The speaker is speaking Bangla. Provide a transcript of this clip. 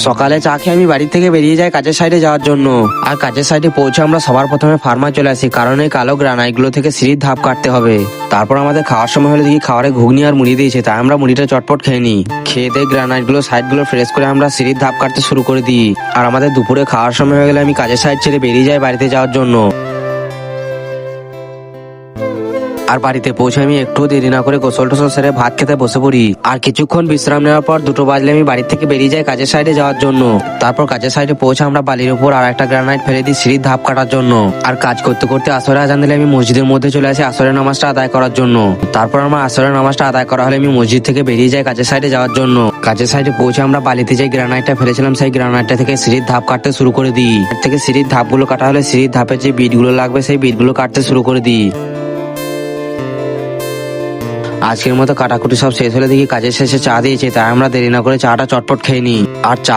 সকালে চা খেয়ে আমি বাড়ি থেকে বেরিয়ে যাই কাজের সাইডে যাওয়ার জন্য। আর কাজের সাইডে পৌঁছে আমরা সবার প্রথমে ফার্মায় চলে আসি, কারণ এই কালো গ্রানাইট গুলো থেকে সিঁড়ির ধাপ কাটতে হবে। তারপর আমাদের খাওয়ার সময় হলে দেখি খাবারে ঘুগনি আর মুড়ি দিয়েছে, তাই আমরা মুড়িটা চটপট খেয়ে নিই। খেয়ে দিয়ে গ্রানাইট গুলো সাইড গুলো ফ্রেশ করে আমরা সিঁড়ির ধাপ কাটতে শুরু করে দিই। আর আমাদের দুপুরে খাওয়ার সময় হয়ে গেলে আমি কাজের সাইড ছেড়ে বেরিয়ে যাই বাড়িতে যাওয়ার জন্য। আর বাড়িতে পৌঁছে আমি একটু দেরি না করে গোসল টোসল সেরে ভাত খেতে বসে পড়ি। আর কিছুক্ষণ বিশ্রাম নেওয়ার পর 2টো বাজলে আমি বাড়ি থেকে বেরিয়ে যাই কাজের সাইডে যাওয়ার জন্য। তারপর কাজের সাইডে পৌঁছে আমরা বালির উপর আর একটা গ্রানাইট ফেলে দিই সিঁড়ির ধাপ কাটার জন্য। আর কাজ করতে করতে আসরের আজান দিলে আমি মসজিদের মধ্যে চলে আসি আসরের নামাজটা আদায় করার জন্য। তারপর আমার আসরের নামাজটা আদায় করা হলে আমি মসজিদ থেকে বেরিয়ে যাই কাজের সাইডে যাওয়ার জন্য। কাজের সাইডে পৌঁছে আমরা বালিতে যে গ্রানাইটটা ফেলেছিলাম সেই গ্রানাইটটা থেকে সিঁড়ির ধাপ কাটতে শুরু করে দিই। এর থেকে সিঁড়ির ধাপগুলো কাটা হলে সিঁড়ির ধাপের যে বিটগুলো লাগবে সেই বিটগুলো কাটতে শুরু করে দিই। আজকের মতো কাটাকুটি সব শেষ হলে দেখি কাজের শেষে চা দিয়েছে, তাই আমরা দেরি না করে চাটা চটপট খেয়ে নিই। আর চা